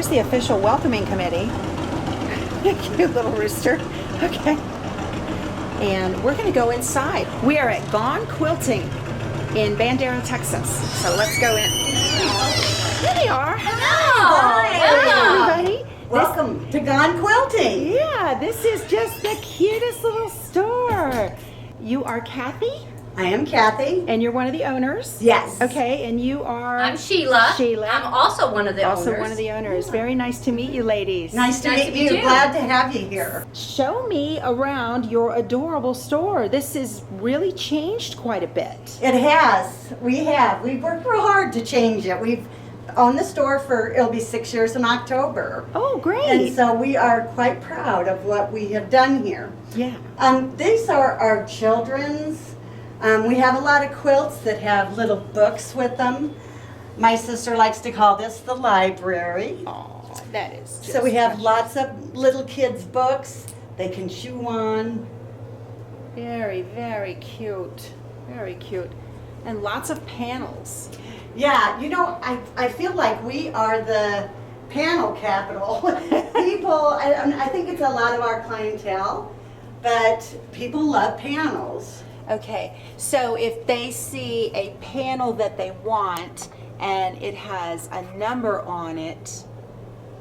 Here's the official welcoming committee. Cute little rooster. Okay. And we're going to go inside. We are at Gone Quiltin in Bandera, Texas. So let's go in. There they are. Hi, everybody. Welcome to Gone Quiltin. Yeah, this is just the cutest little store. You are Kathy? I am Kathy. And you're one of the owners? Yes. Okay, and you are? I'm Sheila. Sheila. I'm also one of the owners. Also one of the owners. Very nice to meet you, ladies. Nice to meet you. Glad to have you here. Show me around your adorable store. This has really changed quite a bit. It has. We have. We've worked real hard to change it. We've owned the store for, it'll be 6 years in October. Oh, great. And so we are quite proud of what we have done here. Yeah. These are our children's. We have a lot of quilts that have little books with them. My sister likes to call this the library. Oh, that is just So we have precious. lots of little kids' books they can chew on. Very, very cute. Very cute. And lots of panels. Yeah, you know, I feel like we are the panel capital. People, I think it's a lot of our clientele, but people love panels. Okay, so if they see a panel that they want and it has a number on it,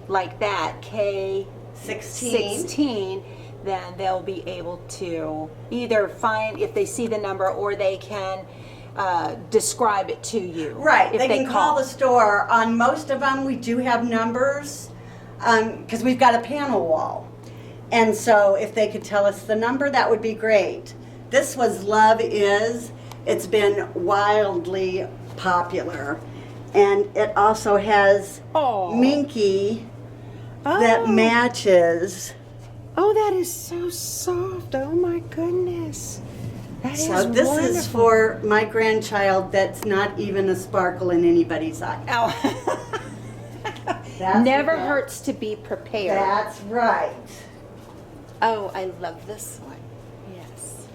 like that, K16, then they'll be able to either find if they see the number or they can describe it to you. Right, if they can call the store. On most of them, we do have numbers because we've got a panel wall. And so if they could tell us the number, that would be great. This was Love Is. It's been wildly popular. And it also has Minky that matches. Oh, that is so soft. Oh my goodness. That is So this wonderful. is for my grandchild that's not even a sparkle in anybody's eye. Oh. That's Never what- hurts to be prepared. That's right. Oh, I love this one. Yes.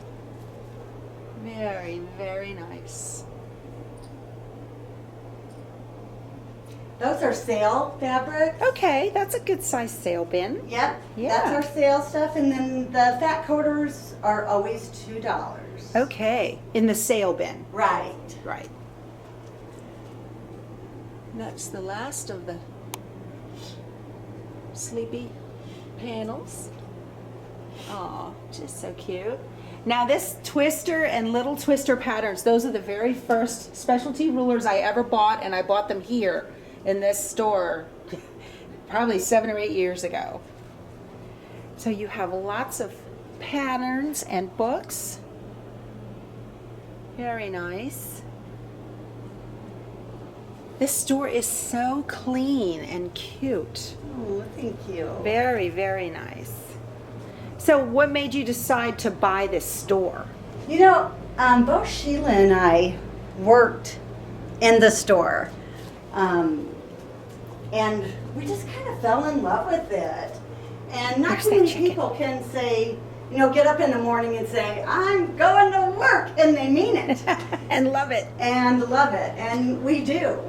Very, very nice. Those are sale fabric. Okay, that's a good size sale bin. Yep, Yeah. that's our sale stuff. And then the fat coaters are always $2. Okay, in the sale bin. Right. Right. That's the last of the sleepy panels. Aw, just so cute. Now this twister and little twister patterns, those are the very first specialty rulers I ever bought, and I bought them here in this store probably 7 or 8 years ago. So you have lots of patterns and books. Very nice. This store is so clean and cute. Oh, thank you. Very, very nice. So what made you decide to buy this store? You know, both Sheila and I worked in the store. And we just kind of fell in love with it. And not There's too that many chicken. people can say, you know, get up in the morning and say, I'm going to work, and they mean it. And love it. And love it, and we do.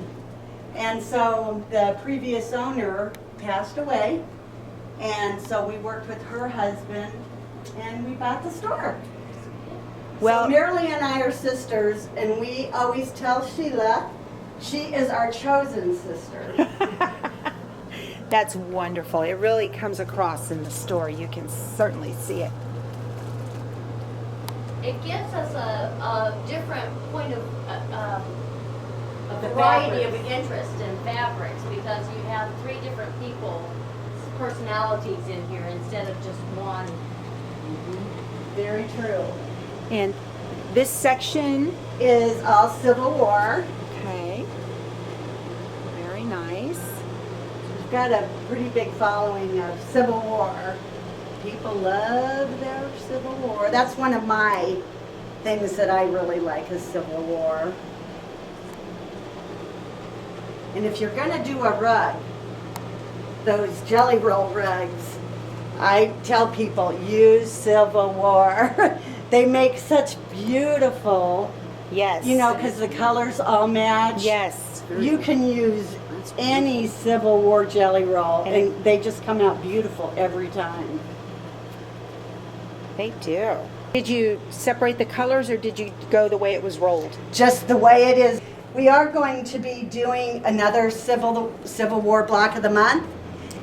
And so the previous owner passed away, and so we worked with her husband, and we bought the store. Well, So Marilee and I are sisters, and we always tell Sheila, she is our chosen sister. that's wonderful. It really comes across in the store. You can certainly see it. It gives us a different point of a The variety of fabrics. interest in fabrics because you have 3 different people's personalities in here instead of just one. Very true. And this section, Is all Civil War. okay, very nice. We've got a pretty big following of Civil War. People love their Civil War. That's one of my things that I really like is Civil War. And if you're gonna do a rug, those jelly roll rugs, I tell people use Civil War. They make such beautiful, Yes. you know, because the colors all match. Yes. You can use any Civil War jelly roll, and they just come out beautiful every time. They do. Did you separate the colors or did you go the way it was rolled? Just the way it is. We are going to be doing another Civil War block of the month,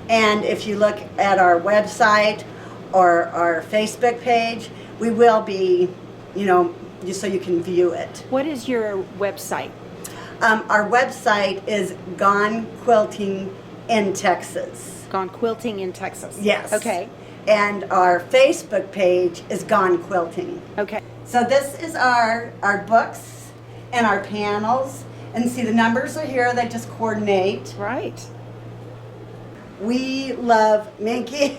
and if you look at our website or our Facebook page, we will be, so you can view it. What is your website? Our website is Gone Quilting in Texas. Gone Quilting in Texas. Yes. Okay. And our Facebook page is Gone Quilting. Okay. So this is our books and our panels. And see, the numbers are here. They just coordinate. Right. We love Minky.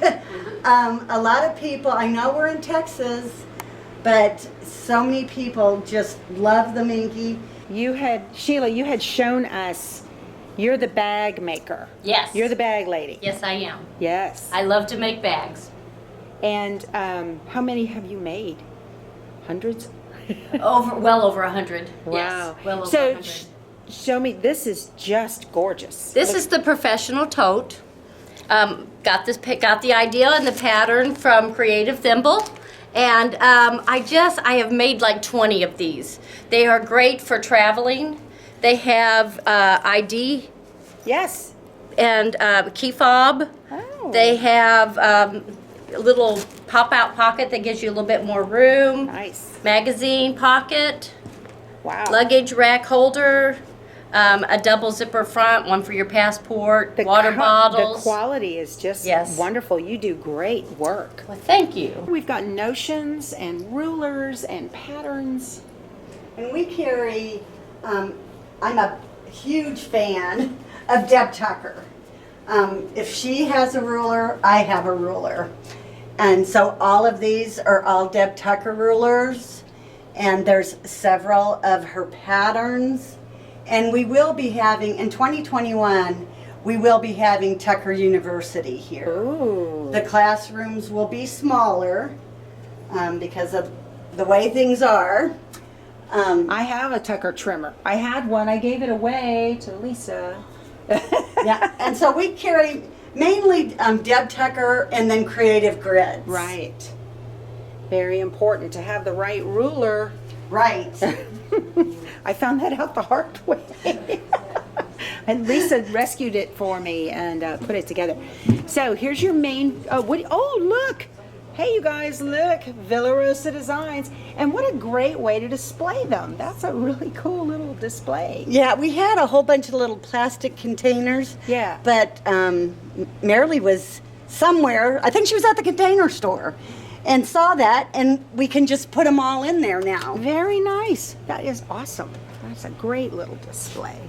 A lot of people, I know we're in Texas, but so many people just love the Minky. Sheila, you had shown us, you're the bag maker. Yes. You're the bag lady. Yes, I am. Yes. I love to make bags. And how many have you made? Hundreds? Well over 100. Wow. Yes, well over So 100. show me, this is just gorgeous. This is the professional tote. Got the idea and the pattern from Creative Thimble. And I have made like 20 of these. They are great for traveling. They have ID Yes. and key fob. Oh. They have a little pop-out pocket that gives you a little bit more room. Nice. Magazine pocket. Wow. Luggage rack holder. A double zipper front, one for your passport, water bottles. The quality is just Yes. wonderful. You do great work. Well, thank you. We've got notions and rulers and patterns. And we carry, I'm a huge fan of Deb Tucker. If she has a ruler, I have a ruler. And so all of these are all Deb Tucker rulers. And there's several of her patterns. And we will be having, in 2021, we will be having Tucker University here. Ooh. The classrooms will be smaller because of the way things are. I have a Tucker trimmer. I had one. I gave it away to Lisa. Yeah, and so we carry mainly Deb Tucker and then Creative Grids. Right. Very important to have the right ruler. Right. I found that out the hard way. And Lisa rescued it for me and put it together. So here's your main, oh look. Hey you guys, look, Villarosa Designs. And what a great way to display them. That's a really cool little display. Yeah, we had a whole bunch of little plastic containers. Yeah. But Marilee was somewhere, I think she was at the container store, and saw that, and we can just put them all in there now. Very nice. That is awesome. That's a great little display.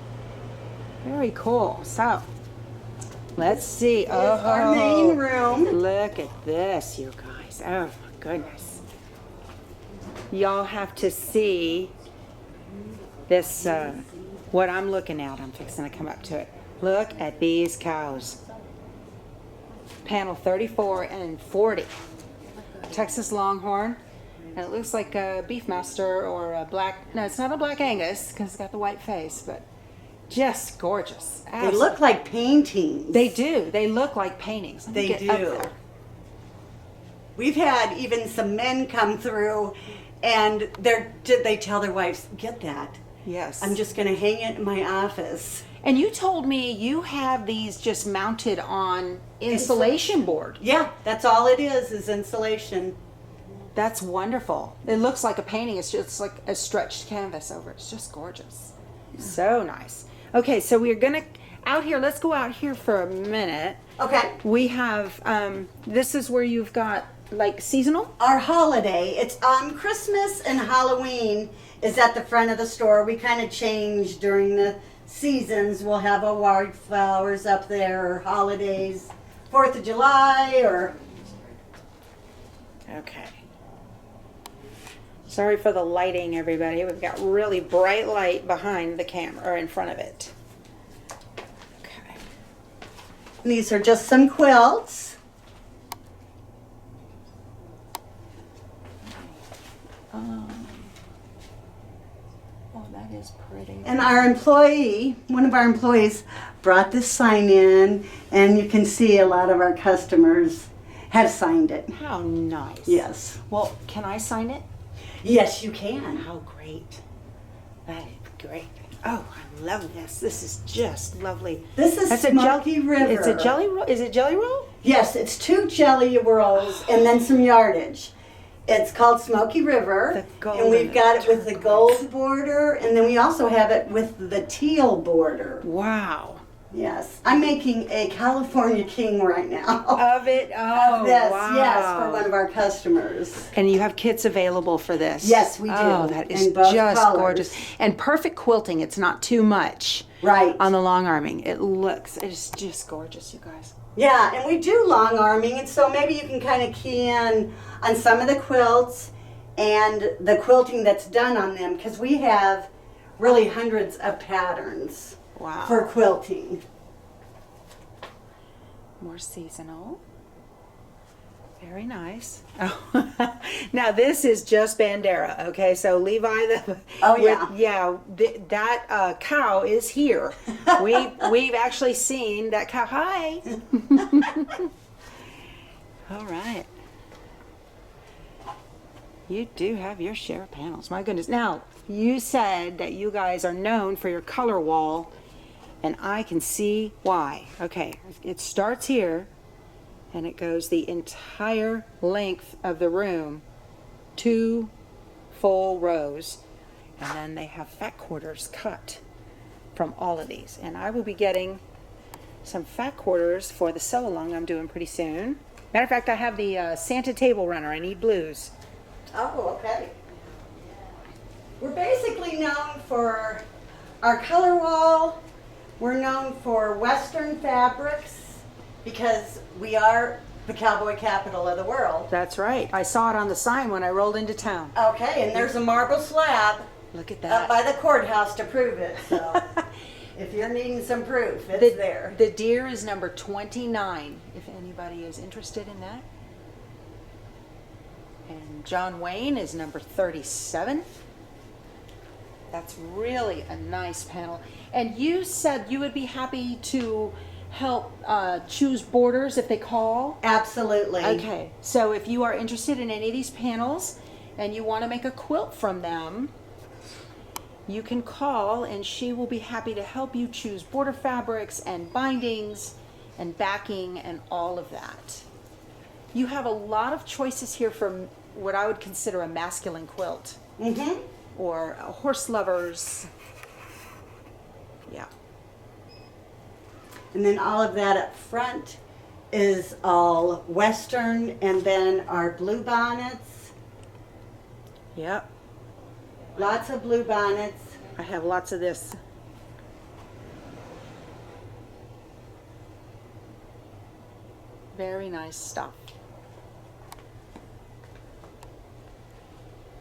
Very cool. So, let's see. Here's our main room. Look at this, you guys. Oh, my goodness. Y'all have to see this, what I'm looking at. I'm fixing to come up to it. Look at these cows. Panel 34 and 40. Texas Longhorn, and it looks like a Beefmaster or a black, no, it's not a Black Angus because it's got the white face, but just gorgeous. They look like paintings. They do. They look like paintings. Let me They get up do. there. We've had even some men come through, and they tell their wives, get that. Yes. I'm just going to hang it in my office. And you told me you have these just mounted on insulation board. Yeah, that's all it is insulation. That's wonderful. It looks like a painting. It's just like a stretched canvas over it. It's just gorgeous. So nice. Okay, so we're going to, out here, let's go out here for a minute. Okay. We have, this is where you've got like seasonal? Our holiday, it's Christmas and Halloween is at the front of the store. We kind of change during the seasons. We'll have our wildflowers up there, or holidays, 4th of July, or... Okay. Sorry for the lighting, everybody. We've got really bright light behind the camera, or in front of it. Okay. These are just some quilts. Oh, That is pretty. And our employee, one of our employees, brought this sign in, and you can see a lot of our customers have signed it. How nice. Yes. Well, can I sign it? Yes, you can. How great. That is great. Oh, I love this. This is just lovely. This is Smoky River. It's a jelly roll. Is it jelly roll? Yes, it's 2 jelly rolls and then some yardage. It's called Smoky River, and we've got it with the gold border, and then we also have it with the teal border. Wow. Yes, I'm making a California King right now. Of it? Oh, Of this, wow. yes, for one of our customers. And you have kits available for this? Yes, we do. Oh, that is In both just colors. gorgeous. And perfect quilting. It's not too much Right. on the long arming. It's just gorgeous, you guys. Yeah, and we do long arming, and so maybe you can kind of key in on some of the quilts and the quilting that's done on them, because we have really hundreds of patterns Wow. for quilting. More seasonal. Very nice. Oh, now this is just Bandera, okay? So Levi, Oh, yeah. that cow is here. We've actually seen that cow. Hi. All right. You do have your share of panels. My goodness. Now, you said that you guys are known for your color wall, and I can see why. Okay, it starts here, and it goes the entire length of the room, 2 full rows, and then they have fat quarters cut from all of these. And I will be getting some fat quarters for the sew-along I'm doing pretty soon. Matter of fact, I have the Santa table runner. I need blues. Oh, okay. We're basically known for our color wall. We're known for Western fabrics because we are the cowboy capital of the world. That's right. I saw it on the sign when I rolled into town. Okay, and there's a marble slab Look at up that. by the courthouse to prove it. So if you're needing some proof, it's there. The deer is number 29, if anybody is interested in that. And John Wayne is number 37. That's really a nice panel. And you said you would be happy to help choose borders if they call? Absolutely. Okay, so if you are interested in any of these panels and you want to make a quilt from them, you can call and she will be happy to help you choose border fabrics and bindings and backing and all of that. You have a lot of choices here from what I would consider a masculine quilt. Mm-hmm. Or horse lovers. Yeah. And then all of that up front is all Western, and then our blue bonnets. Yep. Lots of blue bonnets. I have lots of this. Very nice stuff.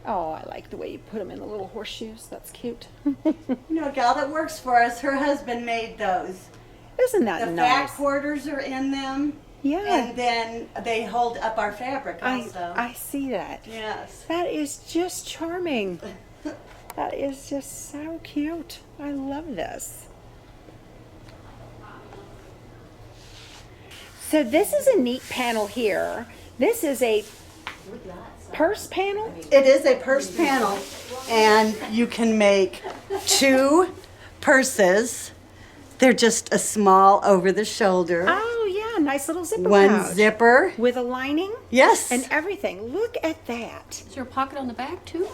Oh, I like the way you put them in the little horseshoes. That's cute. You know, a gal that works for us, her husband made those. Isn't that The nice? fat quarters are in them. Yeah. And then they hold up our fabric also. I see that. Yes. That is just charming. That is just so cute. I love this. So this is a neat panel here. This is a purse panel. It is a purse panel, and you can make 2 purses. They're just a small over the shoulder. Oh yeah, nice little zipper One pouch. zipper. With a lining Yes. and everything. Look at that. Is there a pocket on the back too?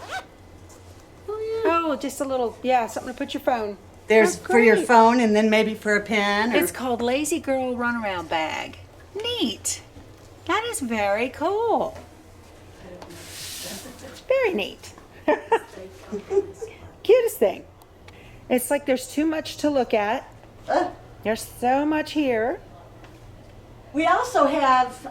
Oh yeah. Oh, just a little, yeah, something to put your phone. There's That's for your great. phone, and then maybe for a pen. Or, It's called Lazy Girl Runaround Bag. Neat. That is very cool. Very neat. Cutest thing. It's like there's too much to look at. There's so much here. we also have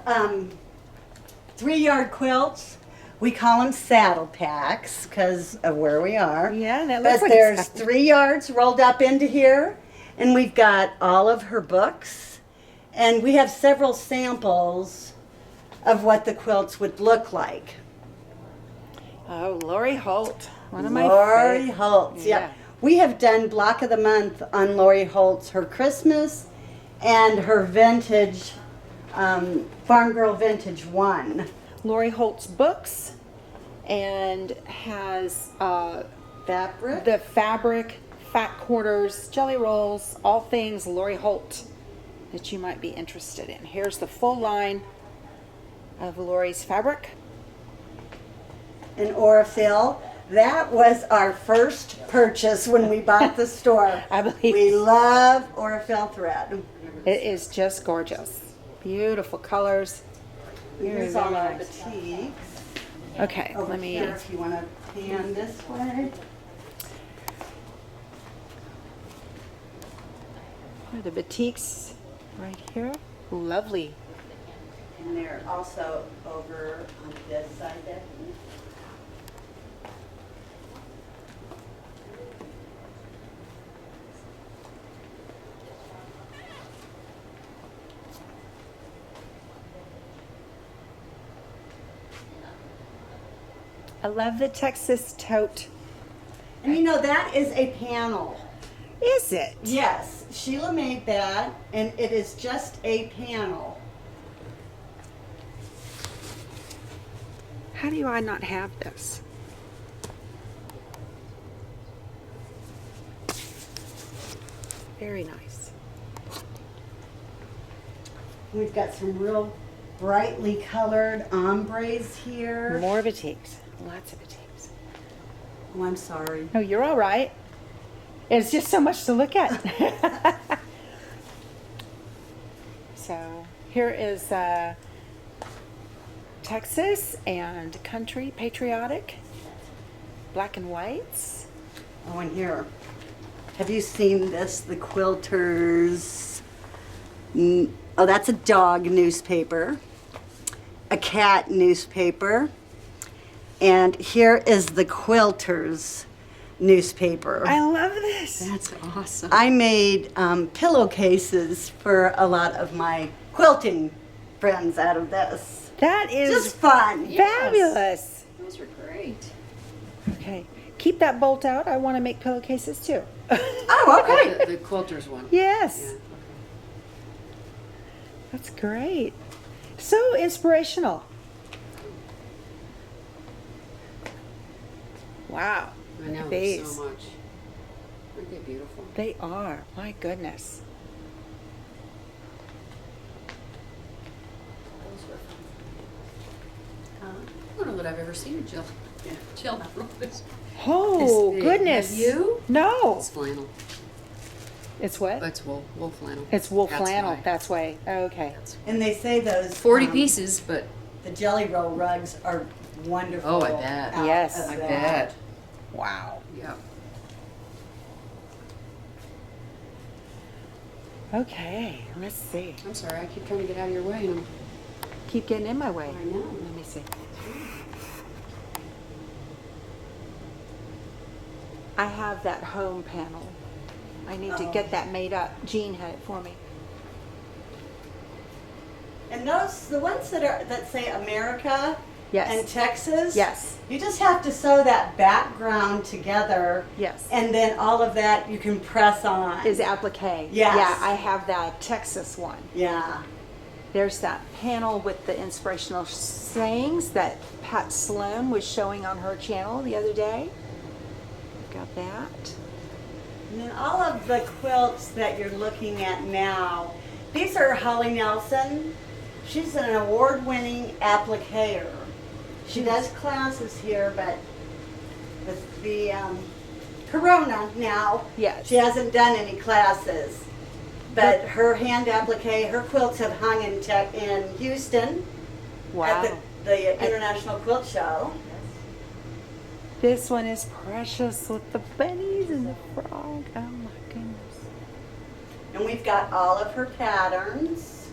3-yard quilts. We call them saddle packs because of where we are. Yeah, that looks But like there's a 3 yards rolled up into here, and we've got all of her books, and we have several samples of what the quilts would look like. Oh, Lori Holt. One of my Lori favorite. Holtz, Yeah. yep. We have done Block of the Month on Lori Holt's, her Christmas, and her vintage, Farm Girl Vintage 1. Lori Holt's books and has Fabric. the fabric, fat quarters, jelly rolls, all things Lori Holt that you might be interested in. Here's the full line of Lori's fabric. And Aurifil. That was our first purchase when we bought the store. I believe. We love Aurifil thread. It is just gorgeous. Beautiful colors. Here's Very all our nice. batiks. Okay, Over let me. here, if you want to pan this way. Are the batiks right here? Lovely. And they're also over on this side there. I love the Texas tote. And you know, that is a panel. Is it? Yes, Sheila made that, and it is just a panel. How do I not have this? Very nice. We've got some real brightly colored ombres here. More batiks. Lots of batiks. Oh, I'm sorry. No, you're all right. It's just so much to look at. So here is Texas and country, patriotic, black and whites. Oh, and here. Have you seen this? The Quilters. Oh, that's a dog newspaper. A cat newspaper. And here is the Quilters newspaper. I love this. That's awesome. I made pillowcases for a lot of my quilting friends out of this. That is Just fun. fabulous. Those are great. Okay, keep that bolt out. I want to make pillowcases too. Oh, okay. The quilters one. Yes, Yeah. that's great. So inspirational. Wow. I know, These. so much. Aren't they beautiful? They are. My goodness. Those were fun. I don't know that I've ever seen a gel. Yeah. Gel rose. Oh, It's big. goodness. Have you? No. It's flannel. It's what? It's wool flannel. It's wool That's flannel. why. That's why. Okay. That's And they say those 40 pieces, but the jelly roll rugs are wonderful. Oh, I bet. out Yes. of I that. bet. Wow. Yeah. Okay. Let's see. I'm sorry, I keep trying to get out of your way and Keep getting in my way. I know. Let me see. I have that home panel. I need to get that made up. Jean had it for me. And those, the ones that say America Yes. and Texas, Yes. you just have to sew that background together. Yes. And then all of that you can press on. Is applique. Yes. Yeah, I have that Texas one. Yeah. There's that panel with the inspirational sayings that Pat Sloan was showing on her channel the other day. Got that. And then all of the quilts that you're looking at now, these are Holly Nelson. She's an award-winning appliquer. She does classes here, but with the Corona now, Yes. she hasn't done any classes. But her hand applique, her quilts have hung in Houston Wow. at the International Quilt Show. This one is precious with the bunnies and the frog. Oh my goodness. And we've got all of her patterns.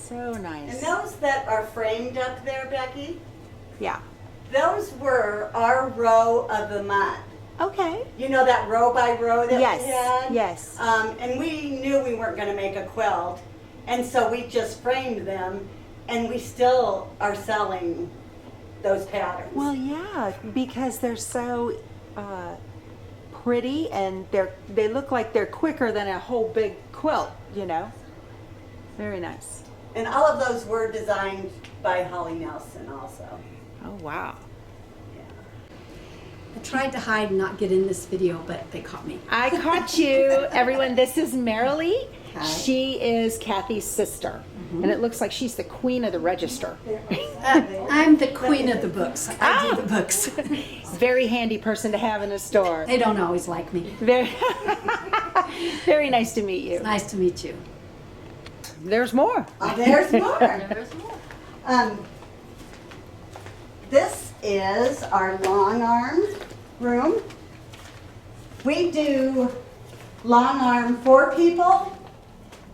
So nice. And those that are framed up there, Becky, Yeah. those were our row of the month. Okay. You know that row by row that Yes. we had? Yes. And we knew we weren't going to make a quilt. And so we just framed them. and we still are selling those patterns. Well, yeah, because they're so pretty, and they look like they're quicker than a whole big quilt, you know. Very nice. And all of those were designed by Holly Nelson also. Oh, wow. I tried to hide and not get in this video, but they caught me. I caught you. Everyone, this is Marilee. Hi. She is Kathy's sister. And it looks like she's the queen of the register. I'm the queen of the books. I do the books. Very handy person to have in a store. They don't always like me. Very, very nice to meet you. Nice to meet you. There's more. There's more. There's more. This is our long arm room. We do long arm for people,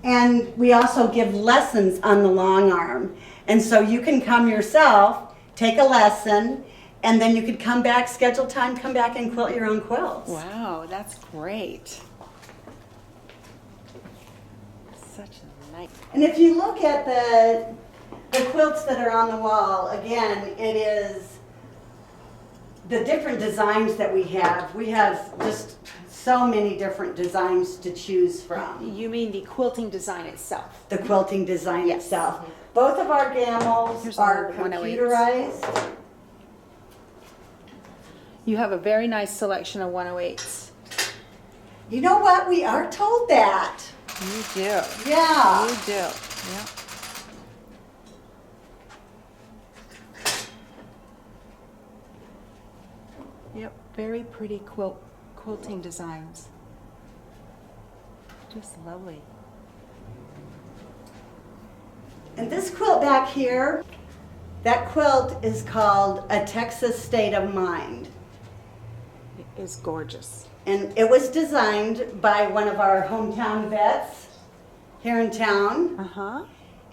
and we also give lessons on the long arm. And so you can come yourself, take a lesson, and then you could come back, schedule time, come back and quilt your own quilts. Wow, that's great. Such a nice. And if you look at the quilts that are on the wall, again, it is the different designs that we have. We have just so many different designs to choose from. You mean the quilting design itself? The quilting design Yes. itself. Both of our gamels Here's are another 108s. computerized. You have a very nice selection of 108s. You know what? We are told that. You do. Yeah. You do. Yeah. Yep, very pretty quilting designs. Just lovely. And this quilt back here, that quilt is called A Texas State of Mind. It is gorgeous. And it was designed by one of our hometown vets here in town. Uh-huh.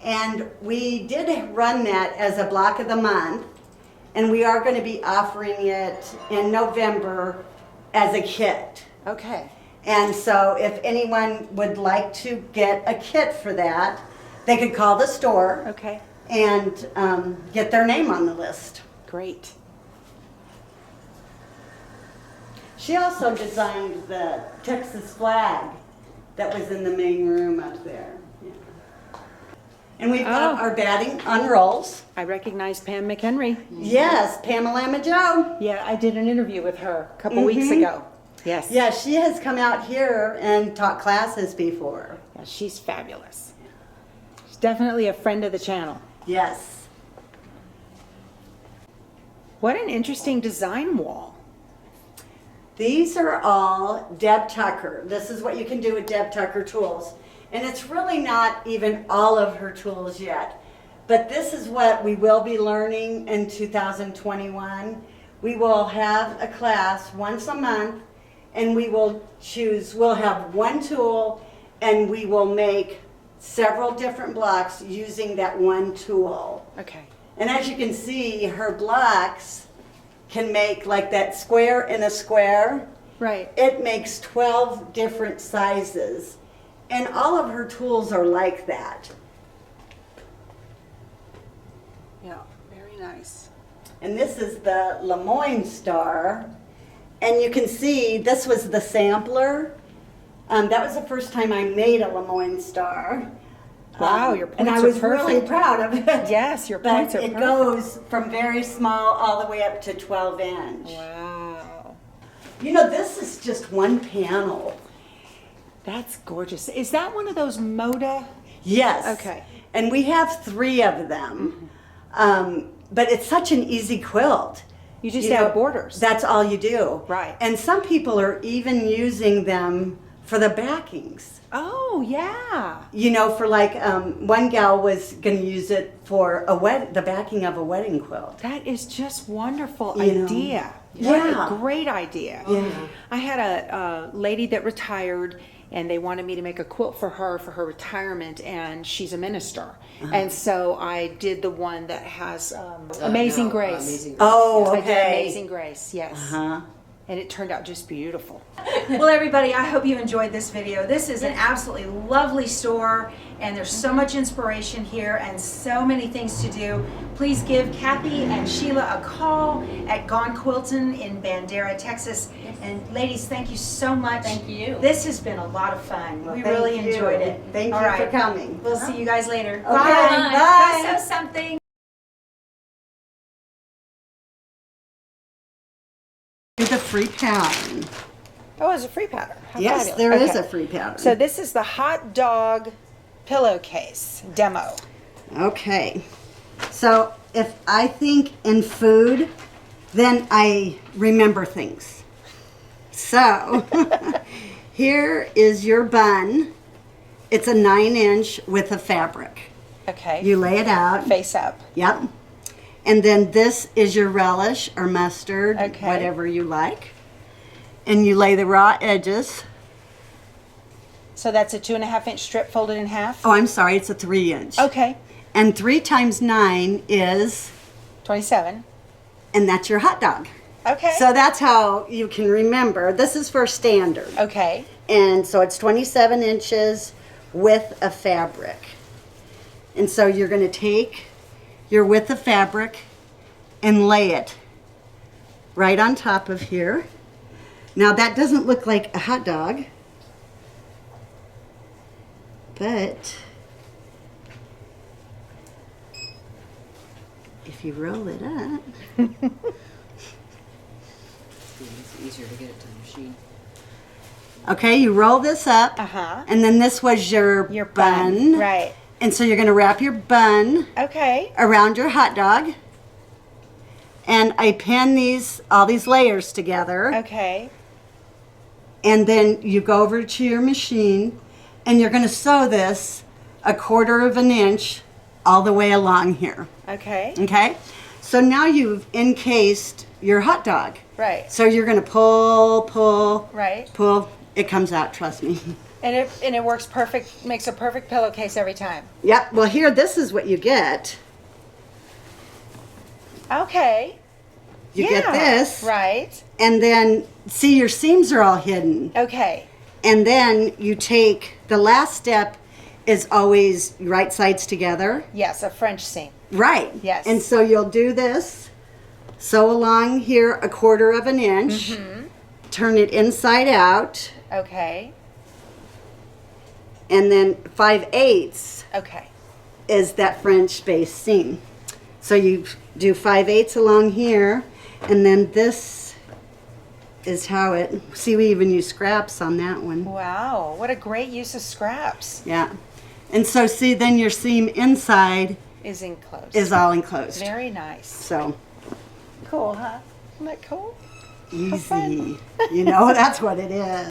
And we did run that as a block of the month. And we are going to be offering it in November as a kit. Okay. And so if anyone would like to get a kit for that, they could call the store Okay. and get their name on the list. Great. She also designed the Texas flag that was in the main room up there. Yeah. And we've got Oh. our batting on rolls. I recognize Pam McHenry. Yes, Pamela Majo. Yeah, I did an interview with her a couple weeks ago. Yes. Yeah, she has come out here and taught classes before. Yeah, she's fabulous. She's definitely a friend of the channel. Yes. What an interesting design wall. These are all Deb Tucker. This is what you can do with Deb Tucker tools. And it's really not even all of her tools yet. But this is what we will be learning in 2021. We will have a class once a month, and we will we'll have one tool, and we will make several different blocks using that one tool. Okay. And as you can see, her blocks can make like that square in a square. Right. It makes 12 different sizes. And all of her tools are like that. Yeah, very nice. And this is the Lemoine Star. And you can see this was the sampler. That was the first time I made a Lemoine Star. Wow, your points And I are was really perfect. proud of it. Yes, your But points are it perfect. goes from very small all the way up to 12 inch. Wow. You know, this is just one panel. That's gorgeous. Is that one of those Moda? Yes. Okay. And we have 3 of them. But it's such an easy quilt. You just You add know, borders. That's all you do. Right. And some people are even using them for the backings. Oh, yeah. You know, for like, one gal was going to use it for the backing of a wedding quilt. That is just wonderful You know. idea. Yeah. What a great idea. Yeah. I had a lady that retired, and they wanted me to make a quilt for her retirement, and she's a minister. And so I did the one that has Amazing Grace. Amazing. Oh, I did okay. Amazing Grace, yes. Huh? and it turned out just beautiful. Well, everybody, I hope you enjoyed this video. This is an absolutely lovely store, and there's so much inspiration here and so many things to do. Please give Kathy and Sheila a call at Gone Quiltin in Bandera, Texas. And ladies, thank you so much. Thank you. This has been a lot of fun. Well, We thank really you. enjoyed it. Thank All you right. for coming. We'll see you guys later. Okay, Bye. bye. Go sew something. The free pattern. Oh, it's a free pattern. How Yes, fabulous. there is Okay. a free pattern. So this is the hot dog pillowcase demo. Okay. So if I think in food, then I remember things. So here is your bun. It's a 9-inch width of fabric. Okay. You lay it out. Face up. Yep. And then this is your relish or mustard, Okay. whatever you like. And you lay the raw edges. So that's a 2.5-inch strip folded in half. Oh, I'm sorry, it's a 3-inch. Okay. And 3 times 9 is, 27. and that's your hot dog. Okay. So that's how you can remember. This is for standard. Okay. And so it's 27 inches width of fabric. And so you're going to take your width of fabric and lay it right on top of here. Now that doesn't look like a hot dog, but if you roll it up, It's easier to get it to the machine. okay, you roll this up, Uh-huh. and then this was your bun. Right. And so you're going to wrap your bun Okay. around your hot dog. And I pin all these layers together. Okay. And then you go over to your machine and you're going to sew this 1/4 of an inch all the way along here. Okay. Okay? So now you've encased your hot dog. Right. So you're going to pull. Right. Pull. It comes out, trust me. And it works perfect, makes a perfect pillowcase every time. Yep. Well, here, this is what you get. Okay. You Yeah. get this. Right. And then, see, your seams are all hidden. Okay. And then you take, the last step is always right sides together. Yes, a French seam. Right. Yes. And so you'll do this, sew along here 1/4 of an inch, Mm-hmm. turn it inside out, Okay. and then 5/8 Okay. is that French base seam. So you do 5/8 along here, and then this is how it, see, we even use scraps on that one. Wow. What a great use of scraps. Yeah. And so see, then your seam inside Is enclosed. is all enclosed. Very nice. So Cool, huh? Isn't that cool? easy. You know, that's what it is.